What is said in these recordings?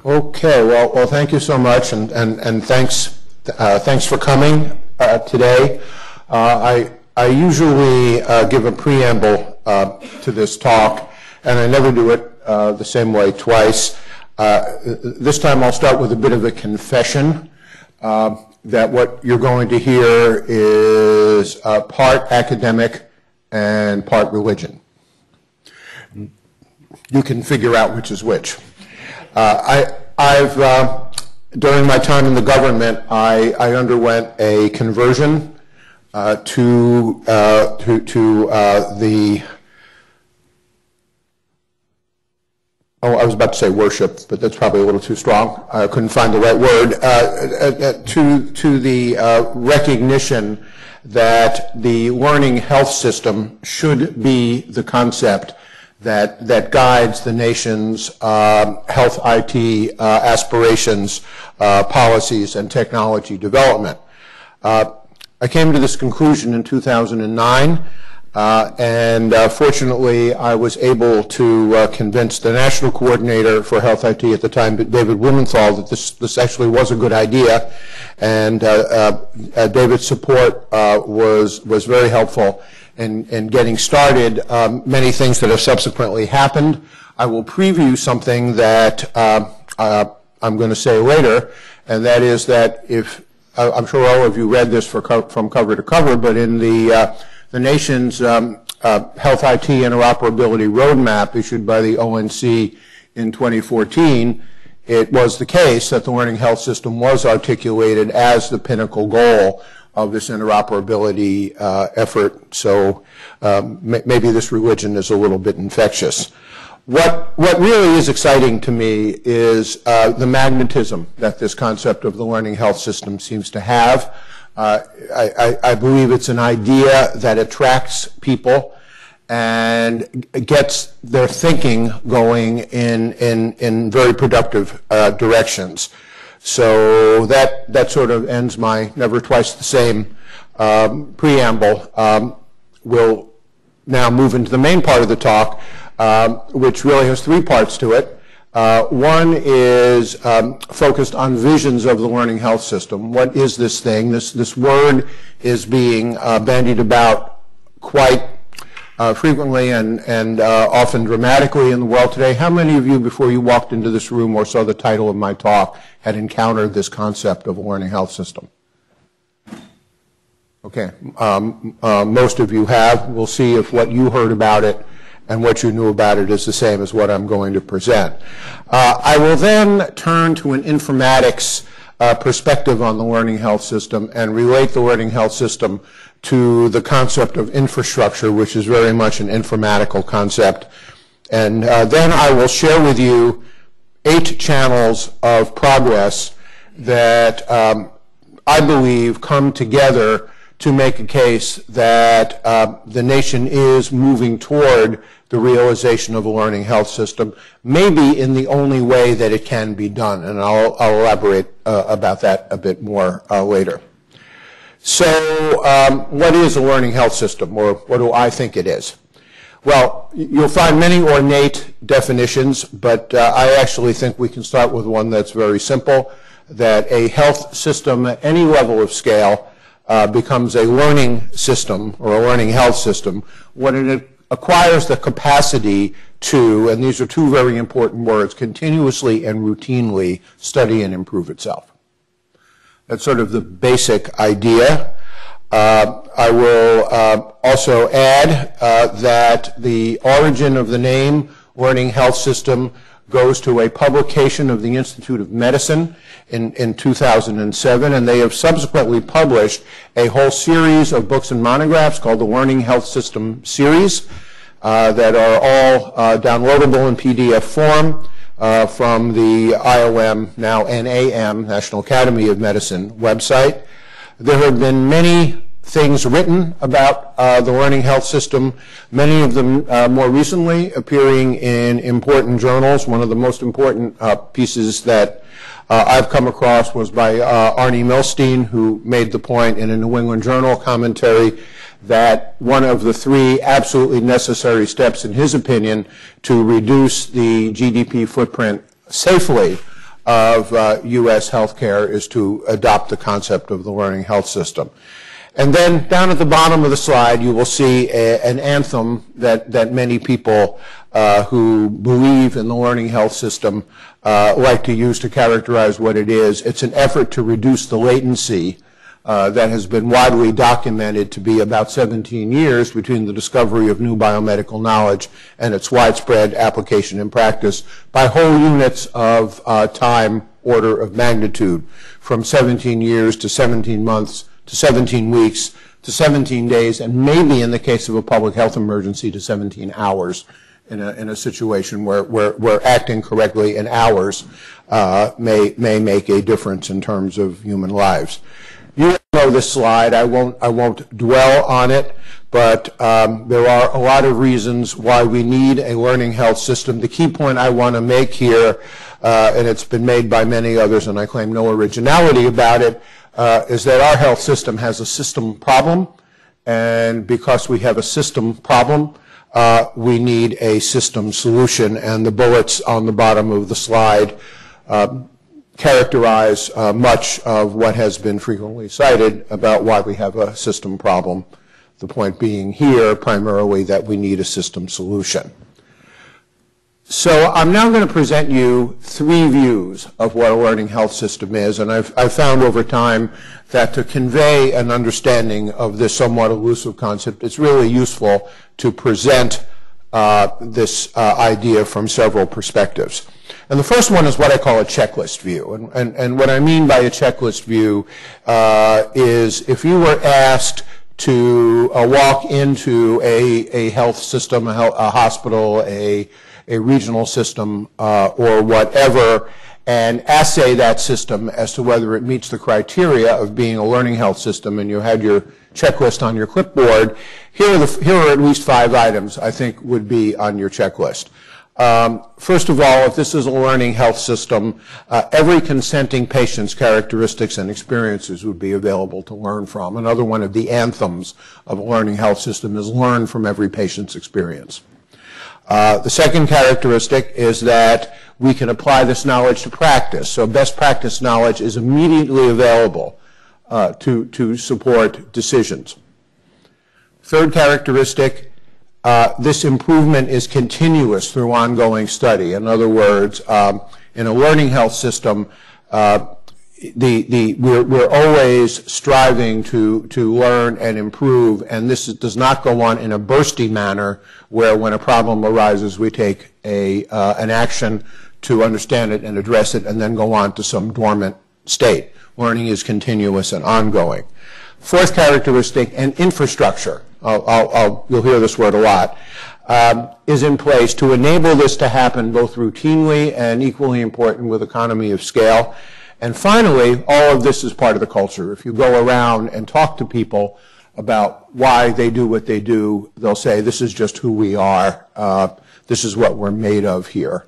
Okay, well, thank you so much, and thanks for coming today. I usually give a preamble to this talk, and I never do it the same way twice. This time I'll start with a bit of a confession that what you're going to hear is part academic and part religion. You can figure out which is which. During my time in the government, I underwent a conversion to the, I was about to say worship, but that's probably a little too strong. I couldn't find the right word. To the recognition that the learning health system should be the concept that guides the nation's health IT aspirations, policies, and technology development. I came to this conclusion in 2009, and fortunately I was able to convince the national coordinator for health IT at the time, David Blumenthal, that this actually was a good idea, and David's support was very helpful in getting started. Many things that have subsequently happened. I will preview something that I'm going to say later, and that is that if I'm sure all of you read this from cover to cover, but in the nation's health IT interoperability roadmap issued by the ONC in 2014, it was the case that the learning health system was articulated as the pinnacle goal of this interoperability effort. So maybe this religion is a little bit infectious. What really is exciting to me is the magnetism that this concept of the learning health system seems to have. I believe it's an idea that attracts people and gets their thinking going in very productive directions. So that sort of ends my never twice the same preamble. We'll now move into the main part of the talk, which really has three parts to it. One is focused on visions of the learning health system. What is this thing? This word is being bandied about quite frequently and often dramatically in the world today. How many of you, before you walked into this room or saw the title of my talk, had encountered this concept of a learning health system? Okay, most of you have. We'll see if what you heard about it and what you knew about it is the same as what I'm going to present. I will then turn to an informatics perspective on the learning health system and relate the learning health system to the concept of infrastructure, which is very much an informatical concept. And then I will share with you 8 channels of progress that I believe come together to make a case that the nation is moving toward the realization of a learning health system, maybe in the only way that it can be done. And I'll elaborate about that a bit more later. So what is a learning health system, or what do I think it is? Well, you'll find many ornate definitions, but I actually think we can start with one that's very simple, that a health system at any level of scale becomes a learning system or a learning health system when it acquires the capacity to, and these are two very important words, continuously and routinely study and improve itself. That's sort of the basic idea. I will also add that the origin of the name learning health system goes to a publication of the Institute of Medicine in 2007, and they have subsequently published a whole series of books and monographs called the Learning Health System Series that are all downloadable in PDF form from the IOM, now NAM, National Academy of Medicine website. There have been many things written about the learning health system, many of them more recently appearing in important journals. One of the most important pieces that I've come across was by Arnie Milstein, who made the point in a New England Journal commentary that one of the 3 absolutely necessary steps, in his opinion, to reduce the GDP footprint safely of U.S. healthcare is to adopt the concept of the learning health system. And then down at the bottom of the slide, you will see an anthem that many people who believe in the learning health system like to use to characterize what it is. It's an effort to reduce the latency that has been widely documented to be about 17 years between the discovery of new biomedical knowledge and its widespread application in practice by whole units of time order of magnitude, from 17 years to 17 months to 17 weeks to 17 days, and maybe in the case of a public health emergency to 17 hours in a situation where acting correctly in hours may make a difference in terms of human lives. You know this slide. I won't dwell on it, but there are a lot of reasons why we need a learning health system. The key point I want to make here, and it's been made by many others, and I claim no originality about it, is that our health system has a system problem, and because we have a system problem, we need a system solution, and the bullets on the bottom of the slide characterize much of what has been frequently cited about why we have a system problem. The point being here primarily that we need a system solution. So I'm now going to present you three views of what a learning health system is, and I've found over time that to convey an understanding of this somewhat elusive concept, it's really useful to present this idea from several perspectives. And the first one is what I call a checklist view. And what I mean by a checklist view is if you were asked to walk into a health system, a hospital, a regional system, or whatever, and assay that system as to whether it meets the criteria of being a learning health system, and you had your checklist on your clipboard, here are at least 5 items I think would be on your checklist. First of all, if this is a learning health system, every consenting patient's characteristics and experiences would be available to learn from. Another one of the anthems of a learning health system is learn from every patient's experience. The second characteristic is that we can apply this knowledge to practice. So best practice knowledge is immediately available to support decisions. Third characteristic, this improvement is continuous through ongoing study. In other words, in a learning health system, we're always striving to learn and improve, and this does not go on in a bursty manner where when a problem arises we take an action to understand it and address it and then go on to some dormant state. Learning is continuous and ongoing. Fourth characteristic, and infrastructure, you'll hear this word a lot, is in place to enable this to happen both routinely and equally important with economy of scale. And finally, all of this is part of the culture. If you go around and talk to people about why they do what they do, they'll say, this is just who we are. This is what we're made of here.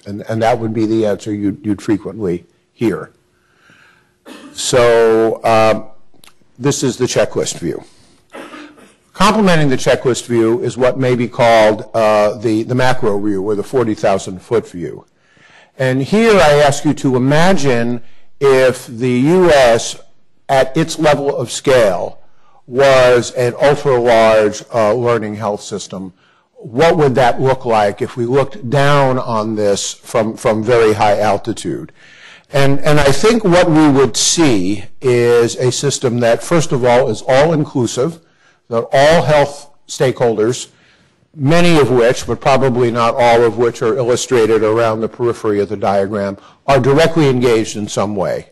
And that would be the answer you'd frequently hear. So this is the checklist view. Complementing the checklist view is what may be called the macro view, or the 40,000-foot view. And here I ask you to imagine if the U.S. at its level of scale was an ultra-large learning health system. What would that look like if we looked down on this from very high altitude? And I think what we would see is a system that, first of all, is all-inclusive, that all health stakeholders, many of which, but probably not all of which are illustrated around the periphery of the diagram, are directly engaged in some way.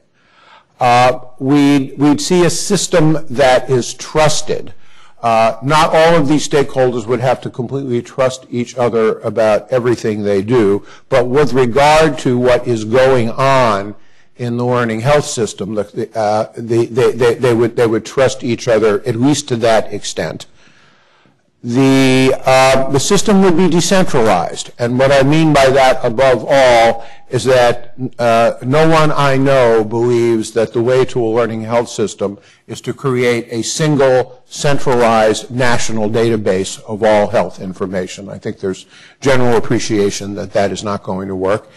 We'd see a system that is trusted. Not all of these stakeholders would have to completely trust each other about everything they do, but with regard to what is going on in the learning health system, they would trust each other, at least to that extent. The system would be decentralized, and what I mean by that above all is that no one I know believes that the way to a learning health system is to create a single centralized national database of all health information. I think there's general appreciation that that is not going to work.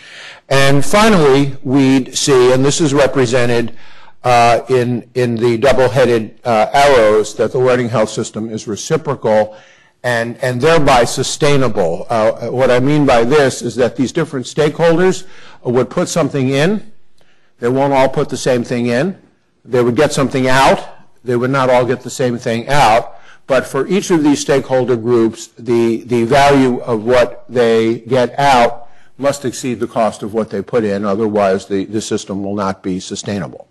And finally, we'd see, and this is represented in the double-headed arrows, that the learning health system is reciprocal and thereby sustainable. What I mean by this is that these different stakeholders would put something in. They won't all put the same thing in. They would get something out. They would not all get the same thing out. But for each of these stakeholder groups, the value of what they get out must exceed the cost of what they put in. Otherwise, the system will not be sustainable.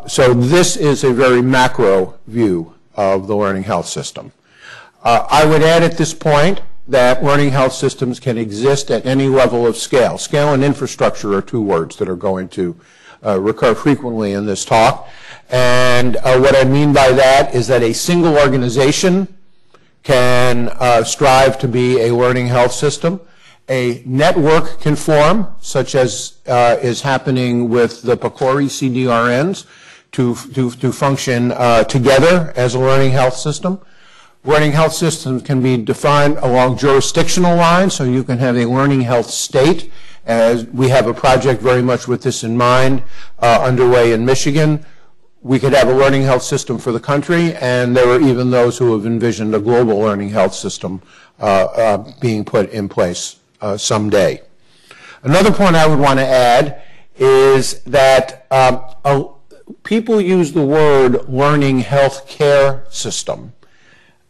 So this is a very macro view of the learning health system. I would add at this point that learning health systems can exist at any level of scale. Scale and infrastructure are two words that are going to recur frequently in this talk. And what I mean by that is that a single organization can strive to be a learning health system. A network can form, such as is happening with the PCORI CDRNs, to function together as a learning health system. Learning health systems can be defined along jurisdictional lines, so you can have a learning health state, as we have a project very much with this in mind underway in Michigan. We could have a learning health system for the country, and there are even those who have envisioned a global learning health system being put in place someday. Another point I would want to add is that people use the word learning health care system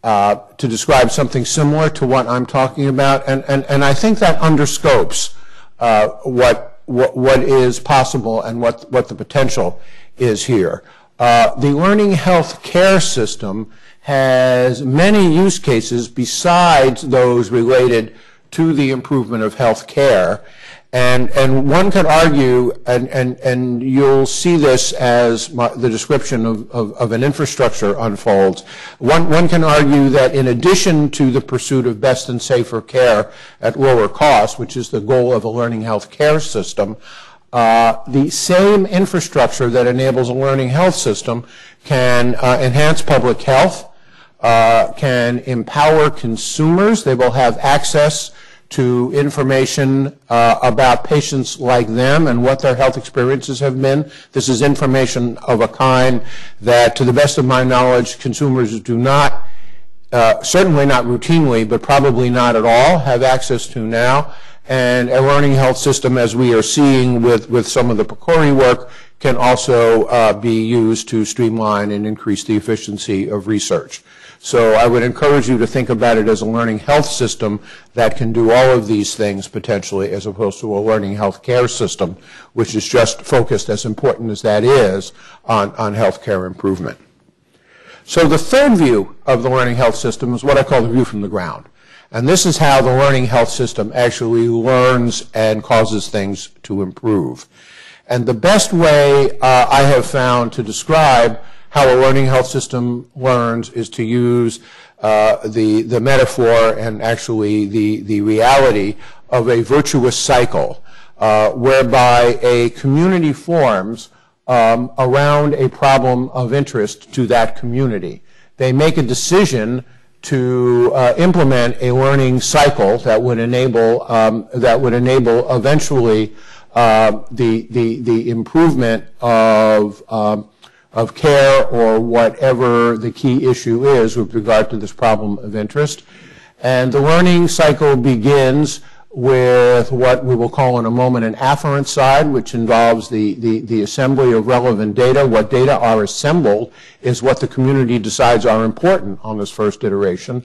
to describe something similar to what I'm talking about, and I think that underscopes what is possible and what the potential is here. The learning health care system has many use cases besides those related to the improvement of health care. And one could argue, and you'll see this as the description of an infrastructure unfolds, one can argue that in addition to the pursuit of best and safer care at lower cost, which is the goal of a learning health care system, the same infrastructure that enables a learning health system can enhance public health, can empower consumers. They will have access to information about patients like them and what their health experiences have been. This is information of a kind that, to the best of my knowledge, consumers do not, certainly not routinely, but probably not at all, have access to now. And a learning health system, as we are seeing with some of the PCORI work, can also be used to streamline and increase the efficiency of research. So I would encourage you to think about it as a learning health system that can do all of these things potentially, as opposed to a learning health care system, which is just focused, as important as that is, on health care improvement. So the third view of the learning health system is what I call the view from the ground. And this is how the learning health system actually learns and causes things to improve. And the best way I have found to describe how a learning health system learns is to use the metaphor and actually the reality of a virtuous cycle whereby a community forms around a problem of interest to that community. They make a decision to implement a learning cycle that would enable eventually the improvement of care or whatever the key issue is with regard to this problem of interest. And the learning cycle begins with what we will call in a moment an afferent side, which involves the assembly of relevant data. What data are assembled is what the community decides are important on this first iteration.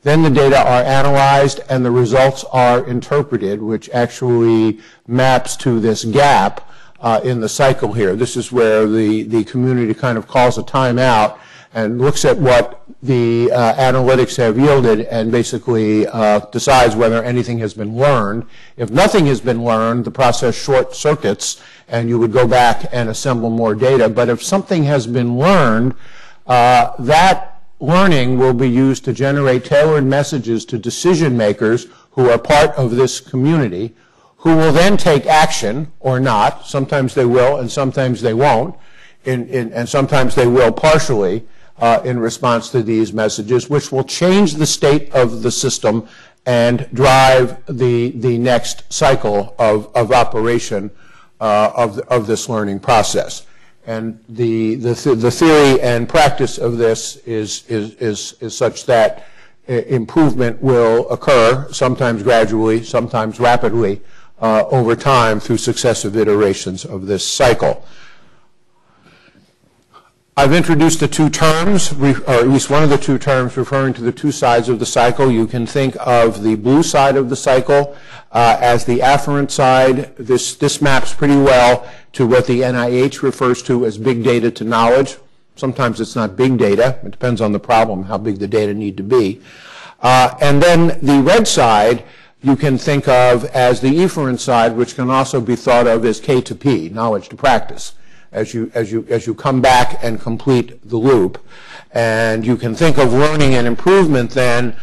Then the data are analyzed and the results are interpreted, which actually maps to this gap in the cycle here. This is where the community kind of calls a timeout and looks at what the analytics have yielded and basically decides whether anything has been learned. If nothing has been learned, the process short circuits and you would go back and assemble more data. But if something has been learned, that learning will be used to generate tailored messages to decision makers who are part of this community, who will then take action or not. Sometimes they will and sometimes they won't, and sometimes they will partially in response to these messages, which will change the state of the system and drive the next cycle of operation of this learning process. And the theory and practice of this is such that improvement will occur, sometimes gradually, sometimes rapidly, over time through successive iterations of this cycle. I've introduced the two terms, or at least one of the two terms, referring to the two sides of the cycle. You can think of the blue side of the cycle as the afferent side. This maps pretty well to what the NIH refers to as big data to knowledge. Sometimes it's not big data. It depends on the problem, how big the data need to be. And then the red side you can think of as the efferent side, which can also be thought of as K to P, knowledge to practice, as you come back and complete the loop. And you can think of learning and improvement then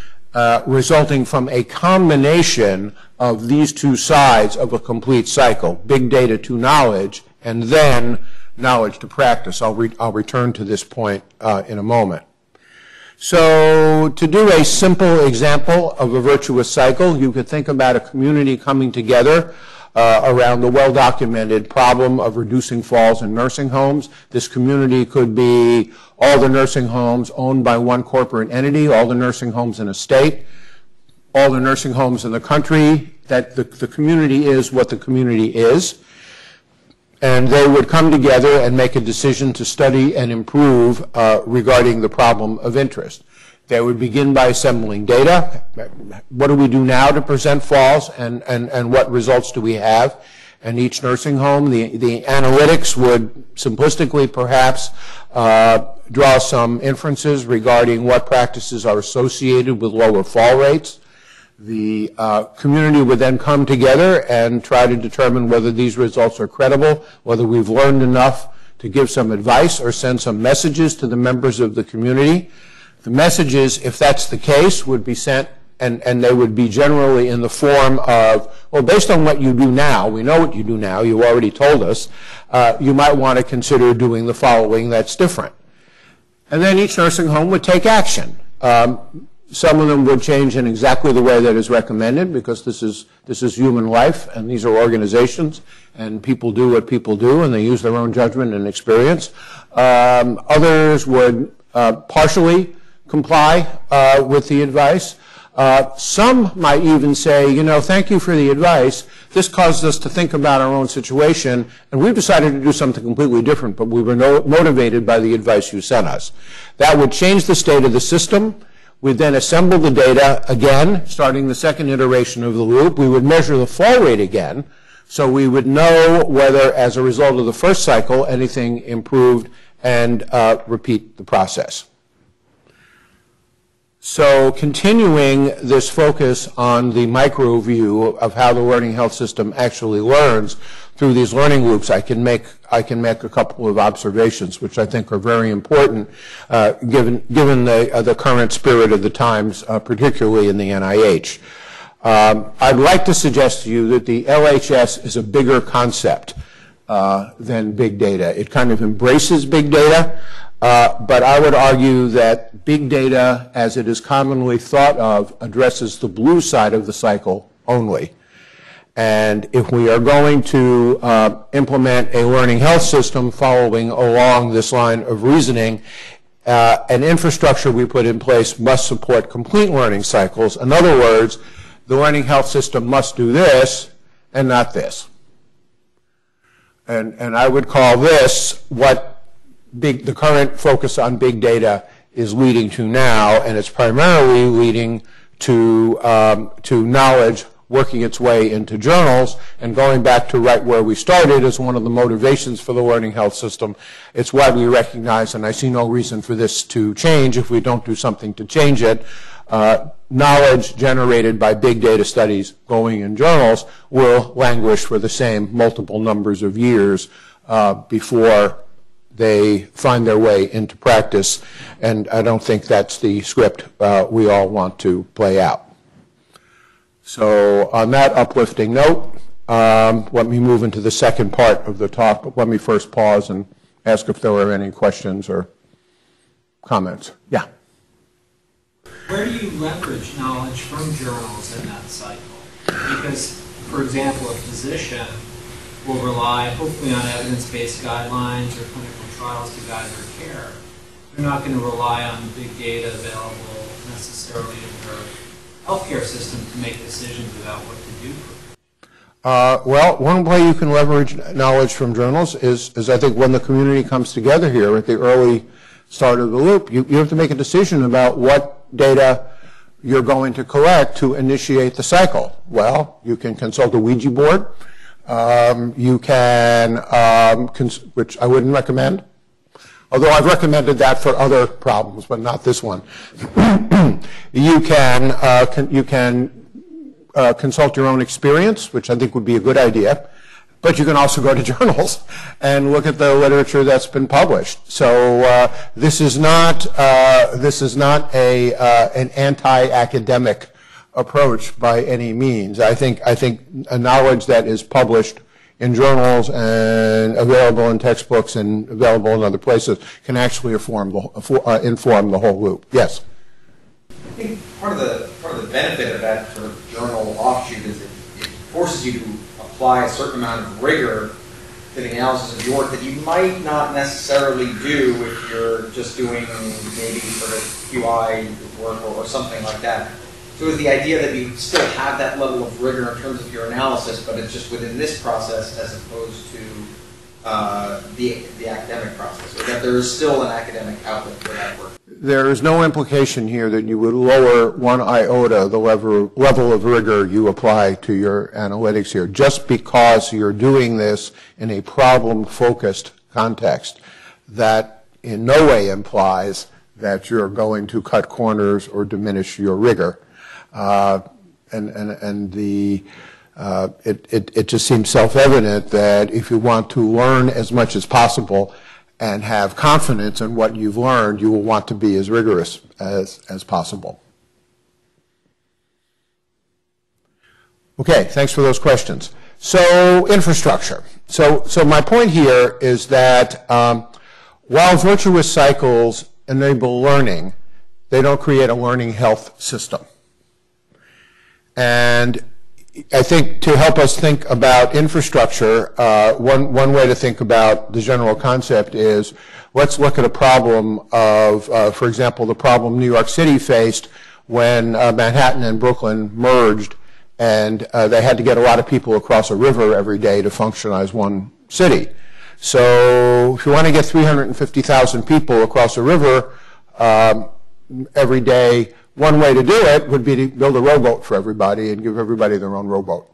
resulting from a combination of these two sides of a complete cycle, big data to knowledge, and then knowledge to practice. I'll return to this point in a moment. So to do a simple example of a virtuous cycle, you could think about a community coming together around the well-documented problem of reducing falls in nursing homes. This community could be all the nursing homes owned by one corporate entity, all the nursing homes in a state, all the nursing homes in the country, that the community is what the community is. And they would come together and make a decision to study and improve regarding the problem of interest. They would begin by assembling data. What do we do now to present falls, and what results do we have in each nursing home? The analytics would simplistically perhaps draw some inferences regarding what practices are associated with lower fall rates. The community would then come together and try to determine whether these results are credible, whether we've learned enough to give some advice or send some messages to the members of the community. The messages, if that's the case, would be sent, and they would be generally in the form of, well, based on what you do now, we know what you do now, you already told us, you might want to consider doing the following that's different. And then each nursing home would take action. Some of them would change in exactly the way that is recommended, because this is human life, and these are organizations, and people do what people do, and they use their own judgment and experience. Others would partially comply with the advice. Some might even say, you know, thank you for the advice. This caused us to think about our own situation, and we've decided to do something completely different, but we were motivated by the advice you sent us. That would change the state of the system. We'd then assemble the data again, starting the second iteration of the loop. We would measure the fall rate again, so we would know whether, as a result of the first cycle, anything improved, and repeat the process. So continuing this focus on the micro view of how the learning health system actually learns through these learning loops, I can make a couple of observations which I think are very important given the current spirit of the times, particularly in the NIH. I'd like to suggest to you that the LHS is a bigger concept than big data. It kind of embraces big data, but I would argue that big data, as it is commonly thought of, addresses the blue side of the cycle only. And if we are going to implement a learning health system following along this line of reasoning, an infrastructure we put in place must support complete learning cycles. In other words, the learning health system must do this and not this. And I would call this what the current focus on big data is leading to now, and it's primarily leading to knowledge working its way into journals, and going back to right where we started as one of the motivations for the learning health system. It's widely recognized, and I see no reason for this to change if we don't do something to change it. Knowledge generated by big data studies going in journals will languish for the same multiple numbers of years before they find their way into practice, and I don't think that's the script we all want to play out. So on that uplifting note, let me move into the second part of the talk, but let me first pause and ask if there were any questions or comments. Yeah. where do you leverage knowledge from journals in that cycle? Because, for example, a physician will rely hopefully on evidence-based guidelines or clinical trials to guide their care. They're not going to rely on the big data available necessarily in their healthcare system to make decisions about what to do. Well, one way you can leverage knowledge from journals is I think when the community comes together here at the early start of the loop, you have to make a decision about what data you're going to collect to initiate the cycle. Well, you can consult a Ouija board. You can, which I wouldn't recommend, although I've recommended that for other problems, but not this one. You can consult your own experience, which I think would be a good idea. But you can also go to journals and look at the literature that's been published. So this is not an anti-academic approach by any means. I think a knowledge that is published in journals and available in textbooks and available in other places can actually inform the whole loop. Yes. I think part of the benefit of that sort of journal offshoot is it forces you to apply a certain amount of rigor to the analysis of your work that you might not necessarily do if you're just doing maybe sort of QI work or something like that. So is the idea that you still have that level of rigor in terms of your analysis, but it's just within this process as opposed to the academic process, or that there is still an academic outlet for that work? There is no implication here that you would lower one iota the level of rigor you apply to your analytics here, just because you're doing this in a problem-focused context. That in no way implies that you're going to cut corners or diminish your rigor. It just seems self-evident that if you want to learn as much as possible and have confidence in what you've learned, you will want to be as rigorous as possible. Okay, thanks for those questions. So, infrastructure. So my point here is that while virtuous cycles enable learning, they don't create a learning health system. And I think to help us think about infrastructure, one way to think about the general concept is let's look at a problem of, for example, the problem New York City faced when Manhattan and Brooklyn merged, and they had to get a lot of people across a river every day to function as one city. So if you want to get 350,000 people across a river every day, one way to do it would be to build a rowboat for everybody and give everybody their own rowboat.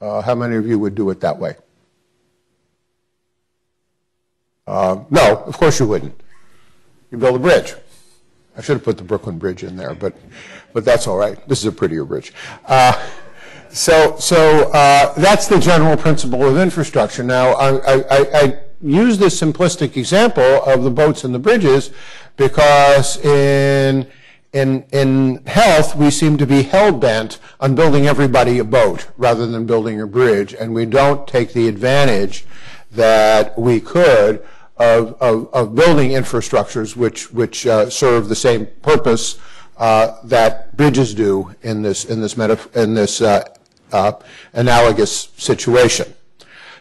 How many of you would do it that way? No, of course you wouldn't. You build a bridge. I should have put the Brooklyn Bridge in there, but that's all right. This is a prettier bridge. So that's the general principle of infrastructure. Now, I use this simplistic example of the boats and the bridges because in health, we seem to be hell-bent on building everybody a boat rather than building a bridge, and we don't take the advantage that we could of building infrastructures which serve the same purpose that bridges do in this analogous situation.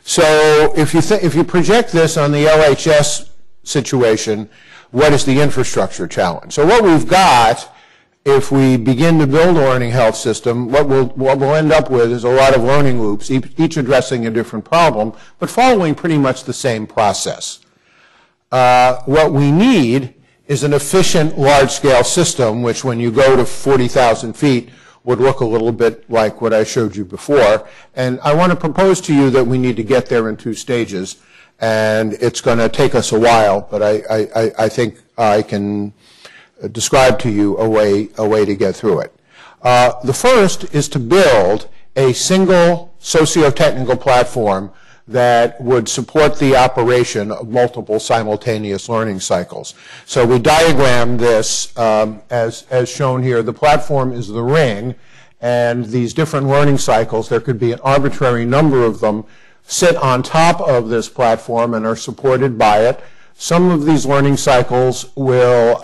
So if you project this on the LHS situation, what is the infrastructure challenge? So what we've got, if we begin to build a learning health system, what we'll end up with is a lot of learning loops, each addressing a different problem, but following pretty much the same process. What we need is an efficient large-scale system, which when you go to 40,000 feet would look a little bit like what I showed you before. And I want to propose to you that we need to get there in 2 stages. And it's going to take us a while, but I think I can describe to you a way to get through it. The first is to build a single socio-technical platform that would support the operation of multiple simultaneous learning cycles. So we diagrammed this as shown here. The platform is the ring, and these different learning cycles, there could be an arbitrary number of them, sit on top of this platform and are supported by it. Some of these learning cycles will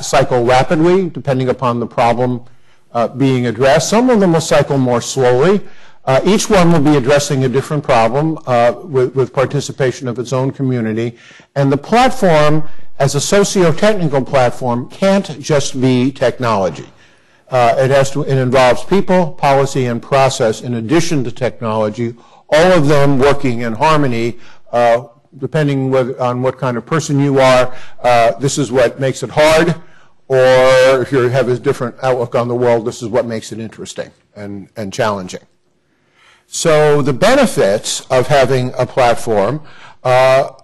cycle rapidly, depending upon the problem being addressed. Some of them will cycle more slowly. Each one will be addressing a different problem with participation of its own community. And the platform, as a socio-technical platform, can't just be technology. It involves people, policy, and process in addition to technology, all of them working in harmony. Depending on what kind of person you are, this is what makes it hard, or if you have a different outlook on the world, this is what makes it interesting and challenging. So the benefits of having a platform are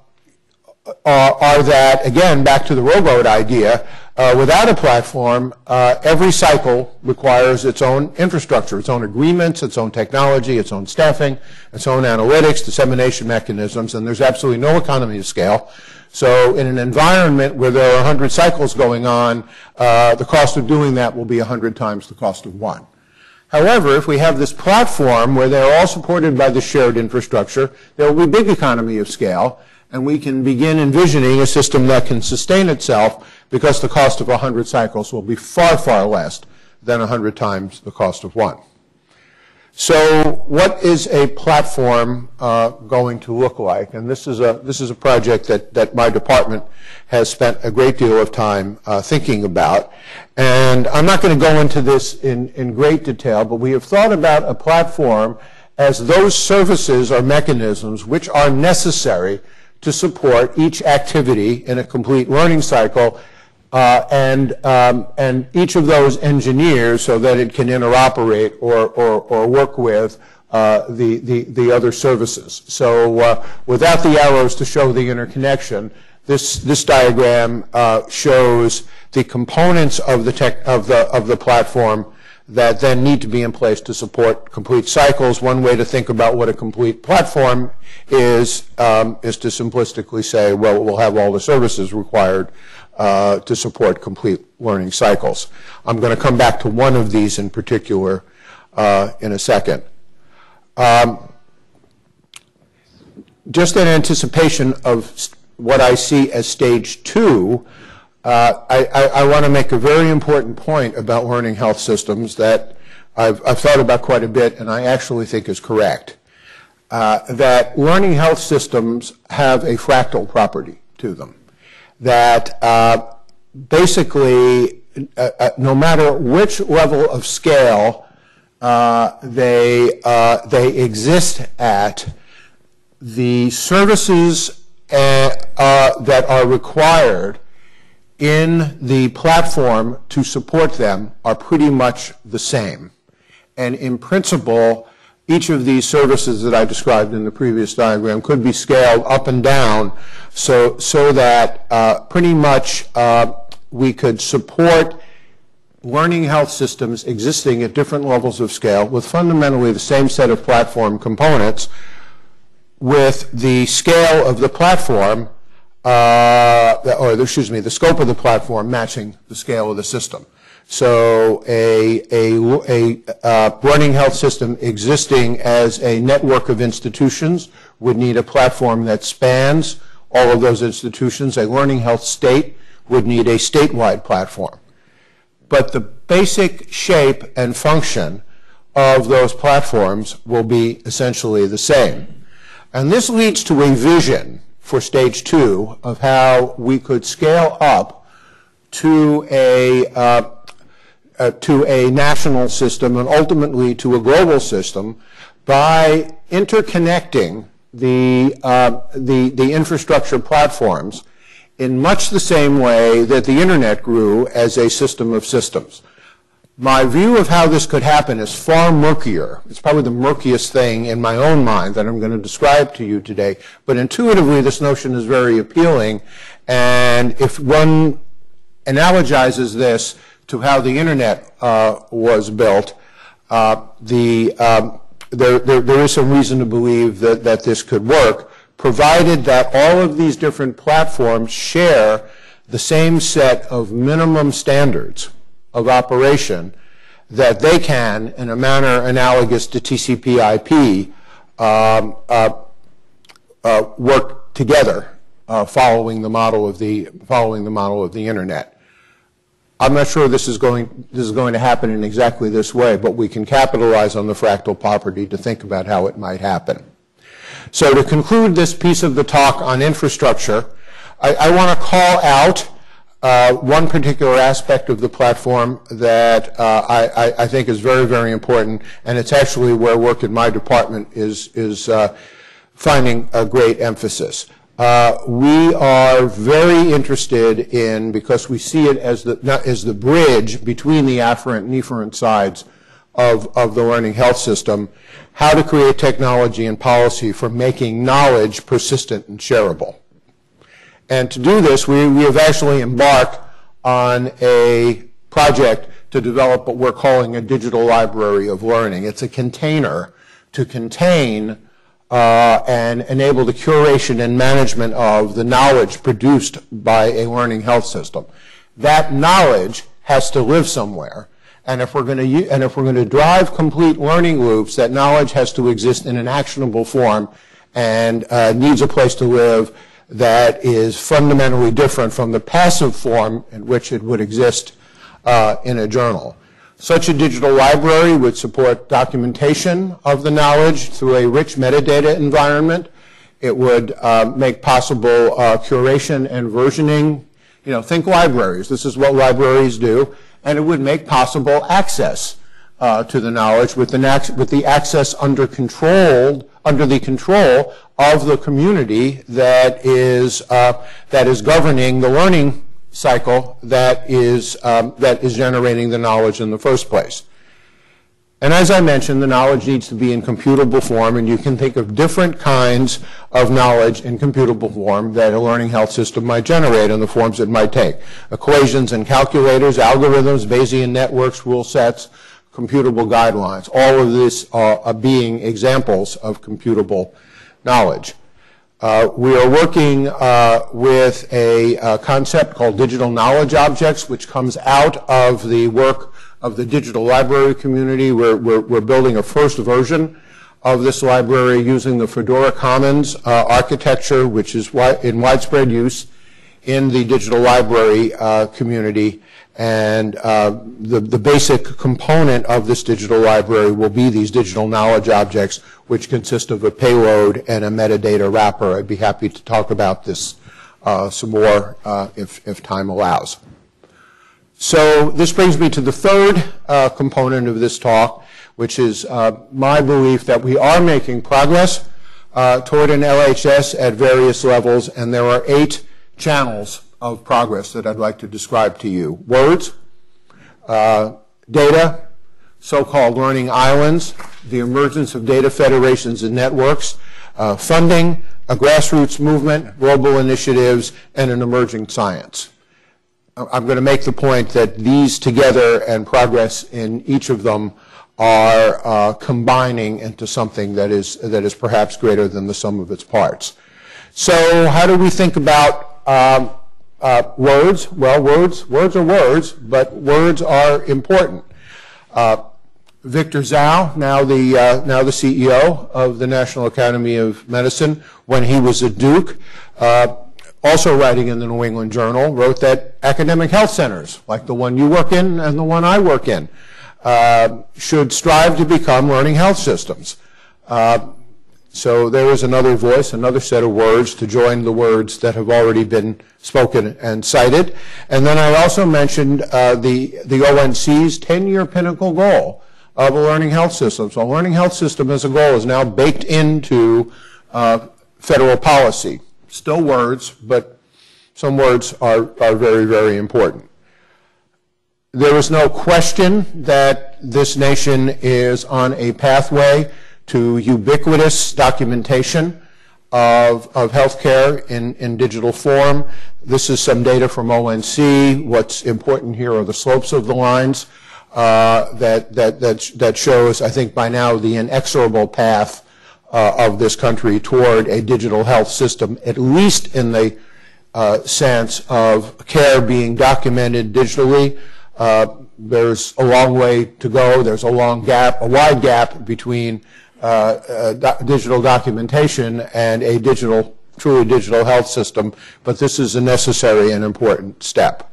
that, again, back to the rowboat idea, without a platform, every cycle requires its own infrastructure, its own agreements, its own technology, its own staffing, its own analytics, dissemination mechanisms, and there's absolutely no economy of scale. So in an environment where there are 100 cycles going on, the cost of doing that will be 100 times the cost of one. However, if we have this platform where they're all supported by the shared infrastructure, there will be big economy of scale, and we can begin envisioning a system that can sustain itself because the cost of 100 cycles will be far, far less than 100 times the cost of one. So what is a platform going to look like? And this is a project that my department has spent a great deal of time thinking about. And I'm not going to go into this in great detail, but we have thought about a platform as those services or mechanisms which are necessary to support each activity in a complete learning cycle, and each of those engineers so that it can interoperate or work with the other services. So without the arrows to show the interconnection, this diagram shows the components of the platform that then need to be in place to support complete cycles. One way to think about what a complete platform is to simplistically say, well, we'll have all the services required to support complete learning cycles. I'm going to come back to one of these in particular in a second. Just in anticipation of what I see as stage 2, I want to make a very important point about learning health systems that I've thought about quite a bit and I actually think is correct. That learning health systems have a fractal property to them. That basically, no matter which level of scale they exist at, the services that are required in the platform to support them are pretty much the same. And in principle, each of these services that I described in the previous diagram could be scaled up and down so that pretty much we could support learning health systems existing at different levels of scale with fundamentally the same set of platform components, with the scale of the platform, the scope of the platform matching the scale of the system. So a learning health system existing as a network of institutions would need a platform that spans all of those institutions. A learning health state would need a statewide platform. But the basic shape and function of those platforms will be essentially the same. And this leads to a vision for stage 2 of how we could scale up to a national system and ultimately to a global system by interconnecting the infrastructure platforms in much the same way that the internet grew as a system of systems. My view of how this could happen is far murkier. It's probably the murkiest thing in my own mind that I'm going to describe to you today. But intuitively, this notion is very appealing. And if one analogizes this to how the internet was built, there is some reason to believe that this could work, provided that all of these different platforms share the same set of minimum standards of operation that they can, in a manner analogous to TCP/IP, work together following the model of the internet. I'm not sure this is going to happen in exactly this way, but we can capitalize on the fractal property to think about how it might happen. So to conclude this piece of the talk on infrastructure, I want to call out one particular aspect of the platform that I think is very, very important, and it's actually where work in my department is finding a great emphasis. We are very interested in, because we see it as the bridge between the afferent and efferent sides of the learning health system, how to create technology and policy for making knowledge persistent and shareable. And to do this, we have actually embarked on a project to develop what we're calling a digital library of learning. It's a container to contain and enable the curation and management of the knowledge produced by a learning health system. That knowledge has to live somewhere, and if we're going to drive complete learning loops, that knowledge has to exist in an actionable form and needs a place to live that is fundamentally different from the passive form in which it would exist in a journal. Such a digital library would support documentation of the knowledge through a rich metadata environment. It would make possible curation and versioning. You know, think libraries. This is what libraries do. And it would make possible access to the knowledge with the access under the control of the community that is governing the learning cycle that is generating the knowledge in the first place. And as I mentioned, the knowledge needs to be in computable form, and you can think of different kinds of knowledge in computable form that a learning health system might generate and the forms it might take. Equations and calculators, algorithms, Bayesian networks, rule sets, computable guidelines. All of this are being examples of computable knowledge. We are working with a concept called digital knowledge objects, which comes out of the work of the digital library community. We're building a first version of this library using the Fedora Commons architecture, which is in widespread use in the digital library community. And the basic component of this digital library will be these digital knowledge objects, which consist of a payload and a metadata wrapper. I'd be happy to talk about this some more if time allows. So this brings me to the third component of this talk, which is my belief that we are making progress toward an LHS at various levels, and there are 8 channels of progress that I'd like to describe to you. Words, data, so-called learning islands, the emergence of data federations and networks, funding, a grassroots movement, global initiatives, and an emerging science. I'm going to make the point that these together and progress in each of them are combining into something that is perhaps greater than the sum of its parts. So how do we think about words? Well, words are words, but words are important. Victor Zhao, now the CEO of the National Academy of Medicine, when he was at Duke, also writing in the New England Journal, wrote that academic health centers, like the one you work in and the one I work in, should strive to become learning health systems. So there is another voice, another set of words to join the words that have already been spoken and cited. And then I also mentioned the ONC's 10-year pinnacle goal of a learning health system. So a learning health system as a goal is now baked into federal policy. Still words, but some words are very, very important. There is no question that this nation is on a pathway to ubiquitous documentation of healthcare in digital form. This is some data from ONC. What's important here are the slopes of the lines that shows, I think by now, the inexorable path of this country toward a digital health system, at least in the sense of care being documented digitally. There's a long way to go. There's a wide gap between digital documentation and a digital truly digital health system, but this is a necessary and important step.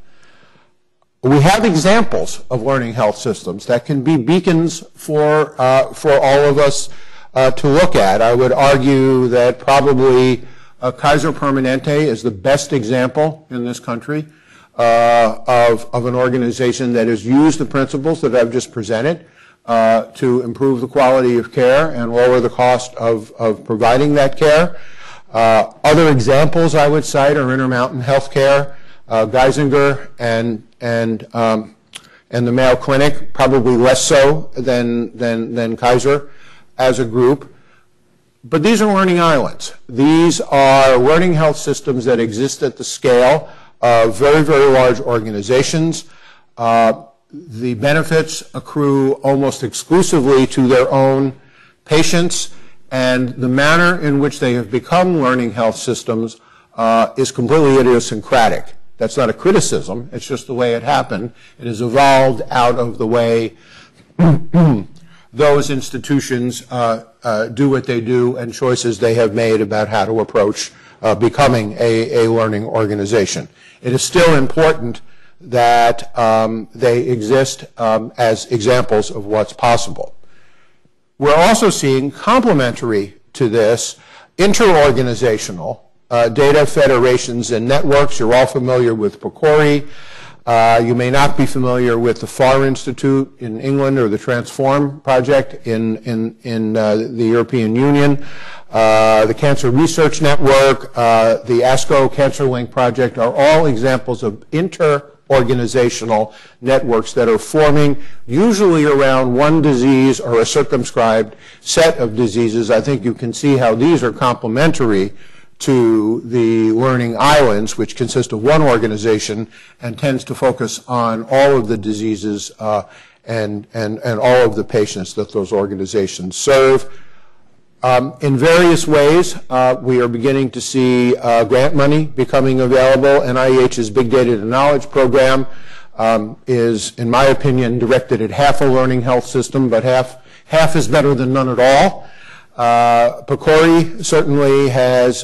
We have examples of learning health systems that can be beacons for all of us to look at. I would argue that probably Kaiser Permanente is the best example in this country of an organization that has used the principles that I've just presented to improve the quality of care and lower the cost of providing that care. Other examples I would cite are Intermountain Healthcare, Geisinger, and the Mayo Clinic, probably less so than Kaiser as a group. But these are learning islands. These are learning health systems that exist at the scale of very, very large organizations. The benefits accrue almost exclusively to their own patients, and the manner in which they have become learning health systems is completely idiosyncratic. That's not a criticism, it's just the way it happened. It has evolved out of the way those institutions do what they do and choices they have made about how to approach becoming a learning organization. It is still important that they exist as examples of what's possible. We're also seeing, complementary to this, interorganizational data federations and networks. You're all familiar with PCORI. You may not be familiar with the FAR Institute in England or the Transform Project in the European Union. The Cancer Research Network, the ASCO Cancer Link Project are all examples of interorganizational networks that are forming usually around one disease or a circumscribed set of diseases. I think you can see how these are complementary to the learning islands, which consist of one organization and tends to focus on all of the diseases and all of the patients that those organizations serve. In various ways, we are beginning to see grant money becoming available. NIH's Big Data to Knowledge program is, in my opinion, directed at half a learning health system, but half is better than none at all. PCORI certainly has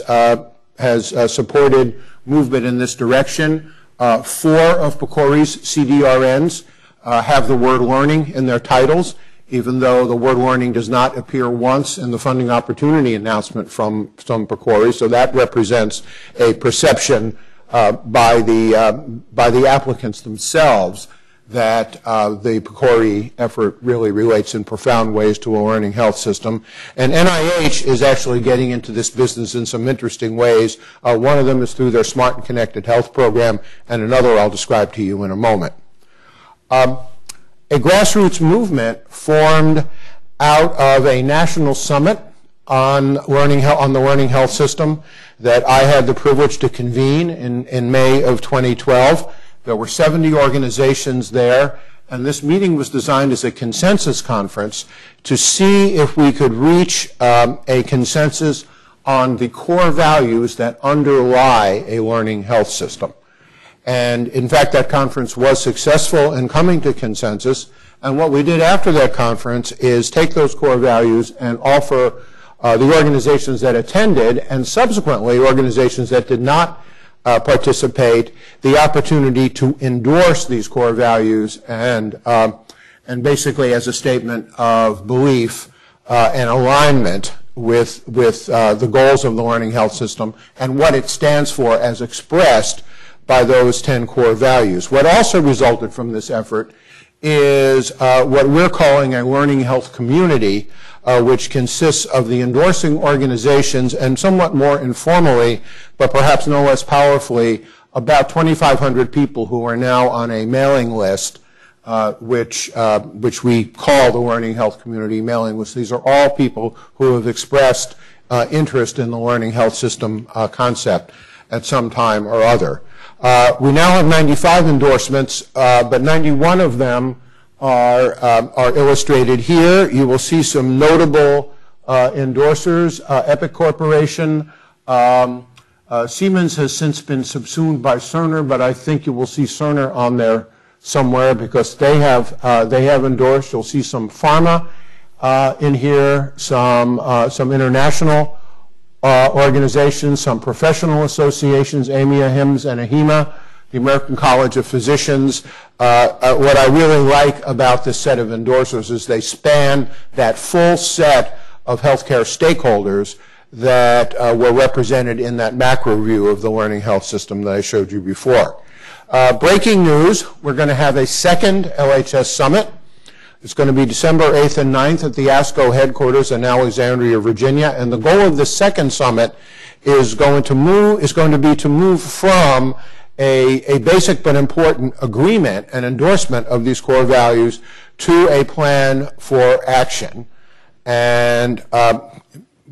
supported movement in this direction. 4 of PCORI's CDRNs have the word learning in their titles, even though the word learning does not appear once in the funding opportunity announcement from PCORI. So that represents a perception by the applicants themselves that the PCORI effort really relates in profound ways to a learning health system. And NIH is actually getting into this business in some interesting ways. One of them is through their Smart and Connected Health program, and another I'll describe to you in a moment. A grassroots movement formed out of a national summit on the learning health system that I had the privilege to convene in May of 2012. There were 70 organizations there, and this meeting was designed as a consensus conference to see if we could reach a consensus on the core values that underlie a learning health system. And in fact, that conference was successful in coming to consensus, and what we did after that conference is take those core values and offer the organizations that attended, and subsequently organizations that did not participate, the opportunity to endorse these core values and basically as a statement of belief and alignment with the goals of the learning health system and what it stands for as expressed by those 10 core values. What also resulted from this effort is what we're calling a learning health community, which consists of the endorsing organizations and somewhat more informally, but perhaps no less powerfully, about 2,500 people who are now on a mailing list, which we call the Learning Health Community mailing list. These are all people who have expressed interest in the learning health system concept at some time or other. We now have 95 endorsements, but 91 of them are illustrated here. You will see some notable endorsers. Epic Corporation. Siemens has since been subsumed by Cerner, but I think you will see Cerner on there somewhere because they have endorsed. You'll see some pharma in here, some international organizations, some professional associations, AMIA, HIMSS, and AHIMA, the American College of Physicians. What I really like about this set of endorsers is they span that full set of healthcare stakeholders that were represented in that macro view of the learning health system that I showed you before. Breaking news, we're going to have a second LHS Summit. It's going to be December 8th and 9th at the ASCO headquarters in Alexandria, Virginia. And the goal of the second summit is going to be to move from a basic but important agreement and endorsement of these core values to a plan for action. And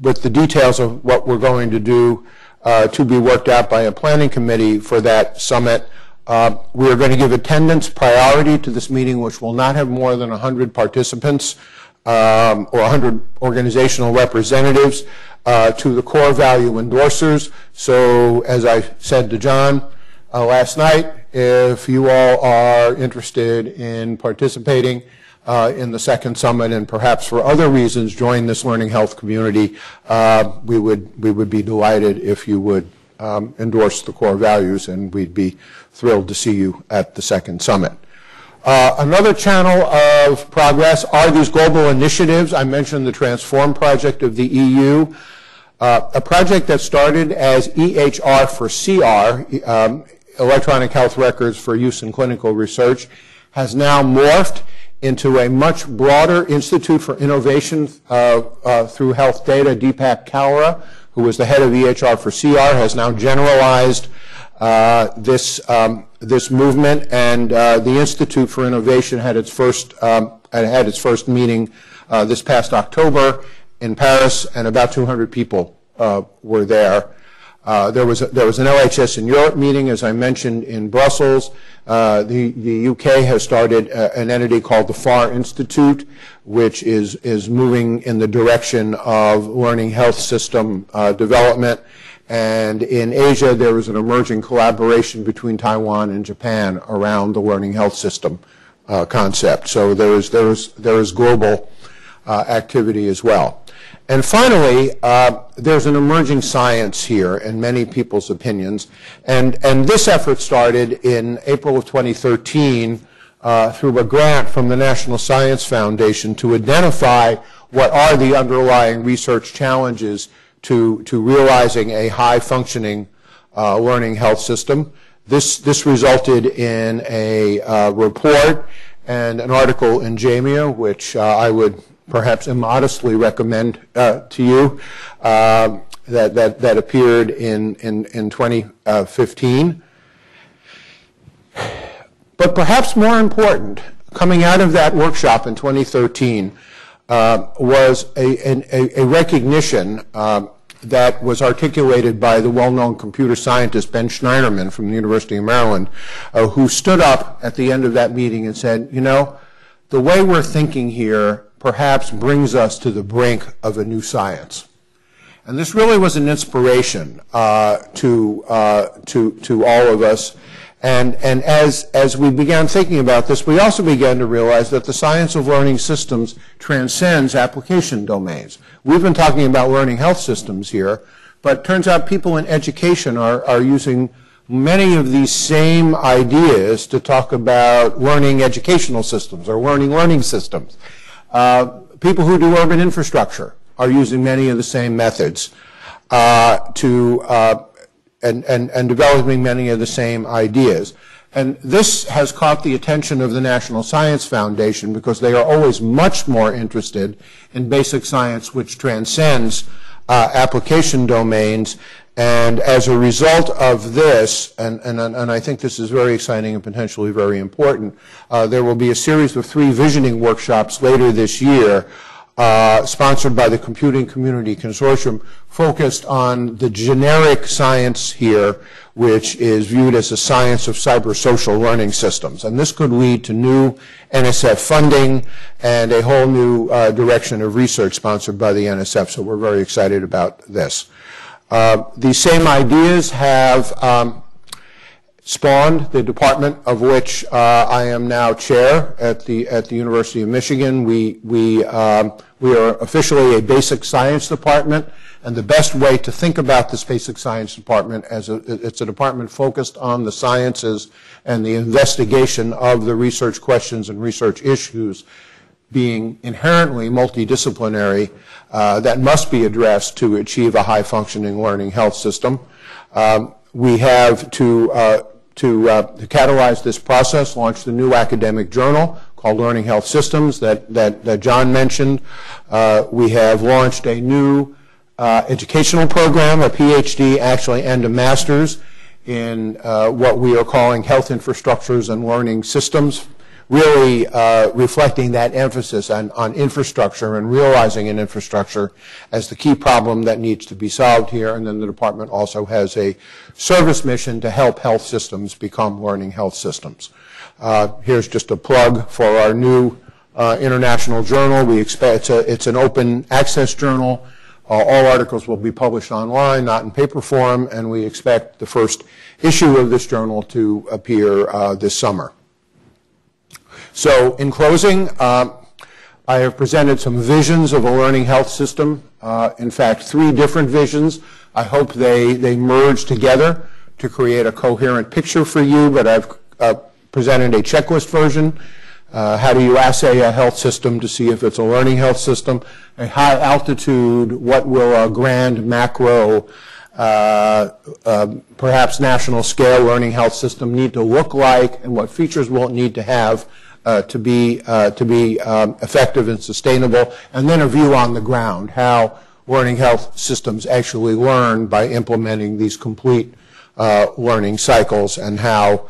with the details of what we're going to do to be worked out by a planning committee for that summit. We are going to give attendance priority to this meeting, which will not have more than 100 participants or 100 organizational representatives to the core value endorsers. So as I said to John last night, if you all are interested in participating in the second summit and perhaps for other reasons join this learning health community, we would be delighted if you would endorse the core values, and we'd be thrilled to see you at the second summit. Another channel of progress are these global initiatives. I mentioned the Transform project of the EU, a project that started as EHR for CR, electronic health records for use in clinical research, has now morphed into a much broader Institute for Innovation through Health Data. Deepak Kalra, who was the head of EHR for CR, has now generalized this movement, and the Institute for Innovation had its first meeting this past October in Paris, and about 200 people were there. There was an LHS in Europe meeting, as I mentioned, in Brussels. The UK has started an entity called the FAR Institute, which is moving in the direction of learning health system development. And in Asia, there is an emerging collaboration between Taiwan and Japan around the learning health system concept. So there is global activity as well. And finally, there's an emerging science here in many people's opinions. And this effort started in April of 2013 through a grant from the National Science Foundation to identify what are the underlying research challenges to realizing a high-functioning learning health system. This resulted in a report and an article in JAMIA, which I would perhaps immodestly recommend to you, that appeared in 2015. But perhaps more important, coming out of that workshop in 2013 was a recognition that was articulated by the well-known computer scientist Ben Schneiderman from the University of Maryland, who stood up at the end of that meeting and said, you know, the way we're thinking here perhaps brings us to the brink of a new science. And this really was an inspiration to all of us. And as we began thinking about this, we also began to realize that the science of learning systems transcends application domains. We've been talking about learning health systems here, but it turns out people in education are using many of these same ideas to talk about learning educational systems or learning systems. People who do urban infrastructure are using many of the same methods and developing many of the same ideas. And this has caught the attention of the National Science Foundation because they are always much more interested in basic science which transcends application domains. And as a result of this, and I think this is very exciting and potentially very important, there will be a series of 3 visioning workshops later this year sponsored by the Computing Community Consortium, focused on the generic science here, which is viewed as a science of cyber-social learning systems. And this could lead to new NSF funding and a whole new direction of research sponsored by the NSF, so we're very excited about this. These same ideas have spawned the department of which I am now chair at the University of Michigan. We are officially a basic science department, And the best way to think about this basic science department as it's a department focused on the sciences and the investigation of the research questions and research issues being inherently multidisciplinary that must be addressed to achieve a high-functioning learning health system. We have to catalyze this process, launched a new academic journal called Learning Health Systems that John mentioned. We have launched a new educational program, a PhD actually and a master's in what we are calling health infrastructures and learning systems, really reflecting that emphasis on infrastructure and realizing an infrastructure as the key problem that needs to be solved here. And then the department also has a service mission to help health systems become learning health systems. Here's just a plug for our new international journal. We expect it's an open access journal. All articles will be published online, not in paper form, and we expect the first issue of this journal to appear this summer. So in closing, I have presented some visions of a learning health system. In fact, 3 different visions. I hope they merge together to create a coherent picture for you, but I've presented a checklist version. How do you assay a health system to see if it's a learning health system? A high altitude, what will a grand macro, perhaps national scale learning health system need to look like, and what features will it need to have to be effective and sustainable, and then a view on the ground, how learning health systems actually learn by implementing these complete learning cycles, and how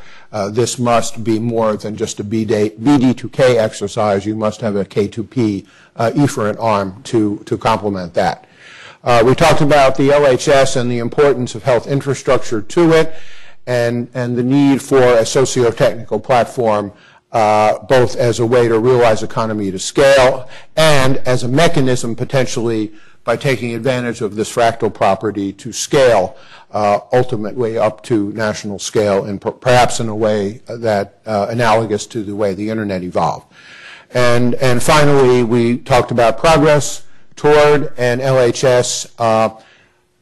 this must be more than just a BD to K exercise. You must have a K2P efferent arm to complement that. We talked about the LHS and the importance of health infrastructure to it, and the need for a socio-technical platform, both as a way to realize economy to scale and as a mechanism potentially by taking advantage of this fractal property to scale ultimately up to national scale, and perhaps in a way that analogous to the way the internet evolved. And finally, we talked about progress toward an LHS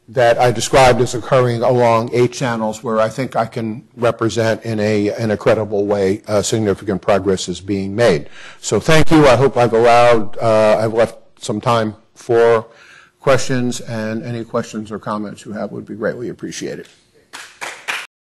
that I described as occurring along 8 channels where I think I can represent in a credible way significant progress is being made. So thank you. I hope I've left some time for questions, and any questions or comments you have would be greatly appreciated.